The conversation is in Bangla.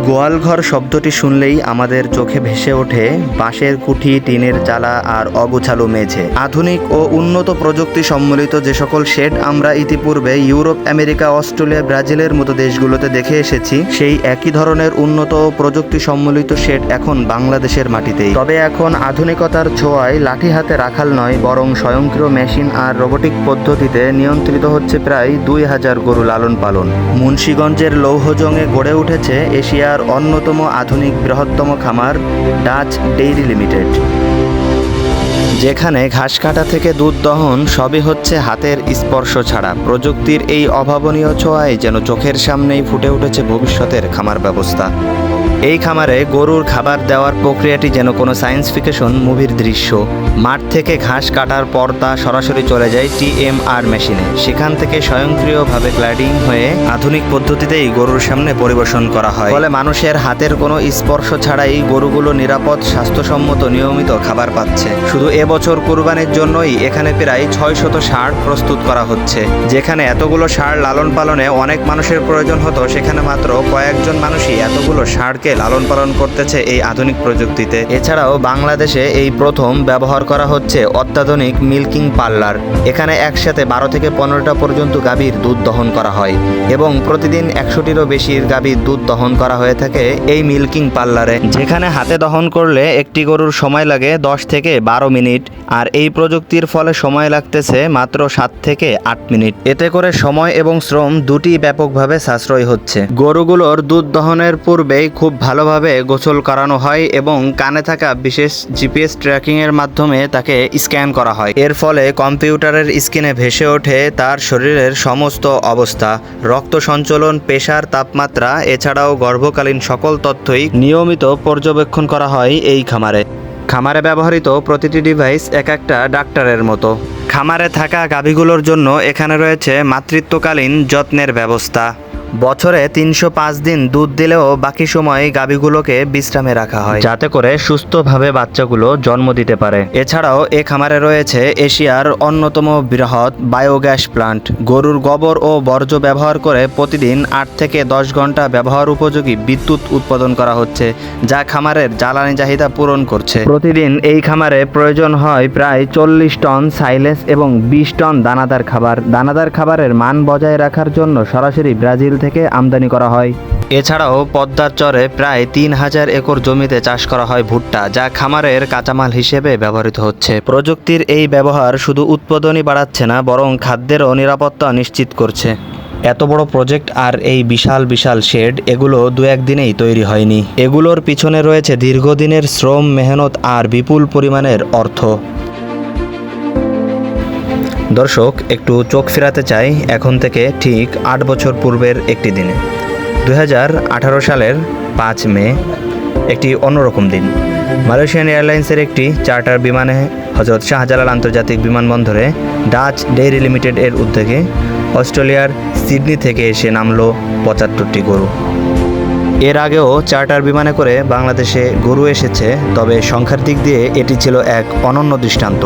গোয়ালঘর শব্দটি শুনলেই আমাদের চোখে ভেসে ওঠে বাঁশের কুঠি, টিনের চালা আর অগোছালো মেঝে। আধুনিক ও উন্নত প্রযুক্তি সম্মিলিত যে সকল শেড আমরা ইতিপূর্বে ইউরোপ, আমেরিকা, অস্ট্রেলিয়া, ব্রাজিলের মতো দেশগুলোতে দেখে এসেছি, সেই একই ধরনের উন্নত প্রযুক্তি সম্মিলিত শেড এখন বাংলাদেশের মাটিতেই। তবে এখন আধুনিকতার ছোঁয়ায় লাঠি হাতে রাখাল নয়, বরং স্বয়ংক্রিয় মেশিন আর রোবোটিক পদ্ধতিতে নিয়ন্ত্রিত হচ্ছে প্রায় 2000 গরু লালন পালন। মুন্সিগঞ্জের লৌহজংয়ে গড়ে উঠেছে এশিয়ার অন্যতম আধুনিক বৃহত্তম খামার ডাচ ডেইরি লিমিটেড, যেখানে ঘাস কাটা থেকে দুধ দহন সবই হচ্ছে হাতের স্পর্শ ছাড়া। প্রযুক্তির এই অভাবনীয় ছোঁয়ায় যেন চোখের সামনেই ফুটে উঠেছে ভবিষ্যতের খামার ব্যবস্থা। এই খামারে গরুর খাবার দেওয়ার প্রক্রিয়াটি যেন কোনো সায়েন্স ফিকশন মুভির দৃশ্য। মাঠ থেকে ঘাস কাটার পর তা সরাসরি চলে যায় TMR মেশিনে, সেখান থেকে স্বয়ংক্রিয়ভাবে গ্লাইডিং হয়ে আধুনিক পদ্ধতিতেই গরুর সামনে পরিবেশন করা হয়। ফলে মানুষের হাতের কোনো স্পর্শ ছাড়াই গরুগুলো নিরাপদ, স্বাস্থ্যসম্মত, নিয়মিত খাবার পাচ্ছে। শুধু এবছর কুরবানির জন্যই এখানে প্রায় 600 ষাঁড় প্রস্তুত করা হচ্ছে। যেখানে এতগুলো ষাঁড় লালন পালনে অনেক মানুষের প্রয়োজন হতো, সেখানে মাত্র কয়েকজন মানুষই এতগুলো ষাঁড় লালন পালন করতেছে এই আধুনিক প্রযুক্তিতে। এছাড়াও বাংলাদেশে এই প্রথম ব্যবহার করা হচ্ছে অত্যাধুনিক মিল্কিং পার্লার। এখানে একসাথে 12 থেকে 15টা পর্যন্ত গাভীর দুধ দহন করা হয় এবং প্রতিদিন 100টিরও বেশি গাভীর দুধ দহন করা হয়ে থাকে এই মিল্কিং পার্লারে, যেখানে হাতে দহন করলে একটি গরুর সময় লাগে 10 থেকে 12 মিনিট, আর এই প্রযুক্তির ফলে সময় লাগতেছে মাত্র 7 থেকে 8 মিনিট। এতে করে সময় এবং শ্রম দুটি ব্যাপকভাবে সাশ্রয় হচ্ছে। গরুগুলোর দুধ দহনের পূর্বেই খুব ভালোভাবে গোসল করানো হয় এবং কানে থাকা বিশেষ GPS ট্র্যাকিংয়ের মাধ্যমে তাকে স্ক্যান করা হয়। এর ফলে কম্পিউটারের স্ক্রিনে ভেসে ওঠে তার শরীরের সমস্ত অবস্থা, রক্ত সঞ্চালন, প্রেসার, তাপমাত্রা, এছাড়াও গর্ভকালীন সকল তথ্যই নিয়মিত পর্যবেক্ষণ করা হয় এই খামারে। খামারে ব্যবহৃত প্রতিটি ডিভাইস এক একটা ডাক্তারের মতো। খামারে থাকা গাভীগুলোর জন্য এখানে রয়েছে মাতৃত্বকালীন যত্নের ব্যবস্থা। বছরে 305 দিন দুধ দিলেও বাকি সময় গাভীগুলোকে বিশ্রামে রাখা হয়, যাতে করে সুস্থভাবে বাচ্চাগুলো জন্ম দিতে পারে। এছাড়াও এ খামারে রয়েছে এশিয়ার অন্যতম বৃহৎ বায়োগ্যাস প্লান্ট। গরুর গোবর ও বর্জ্য ব্যবহার করে প্রতিদিন 8 থেকে 10 ঘন্টা ব্যবহার উপযোগী বিদ্যুৎ উৎপাদন করা হচ্ছে, যা খামারের জ্বালানি চাহিদা পূরণ করছে। প্রতিদিন এই খামারে প্রয়োজন হয় প্রায় 40 টন সাইলেজ এবং 20 টন দানাদার খাবার। দানাদার খাবারের মান বজায় রাখার জন্য সরাসরি ব্রাজিল থেকে আমদানি করা হয়। এছাড়াও পদ্মার চরে প্রায় 3000 একর জমিতে চাষ করা হয় ভুট্টা, যা খামারের কাঁচামাল হিসেবে ব্যবহৃত হচ্ছে। প্রযুক্তির এই ব্যবহার শুধু উৎপাদনই বাড়াচ্ছে না, বরং খাদ্যেরও নিরাপত্তা নিশ্চিত করছে। এত বড় প্রজেক্ট আর এই বিশাল বিশাল শেড, এগুলো 2-1 দিনেই তৈরি হয়নি। এগুলোর পিছনে রয়েছে দীর্ঘদিনের শ্রম, মেহনত আর বিপুল পরিমাণের অর্থ। দর্শক, একটু চোখ ফেরাতে চাই এখন থেকে ঠিক 8 বছর পূর্বের একটি দিনে। 2018 সালের 5 মে, একটি অন্যরকম দিন। মালয়েশিয়ান এয়ারলাইন্সের একটি চার্টার বিমানে হজরত শাহজালাল আন্তর্জাতিক বিমানবন্দরে ডাচ ডেইরি লিমিটেড এর উদ্যোগে অস্ট্রেলিয়ার সিডনি থেকে এসে নামলো 75টি গরু। এর আগেও চার্টার বিমানে করে বাংলাদেশে গরু এসেছে, তবে সংখ্যার দিক দিয়ে এটি ছিল এক অনন্য দৃষ্টান্ত।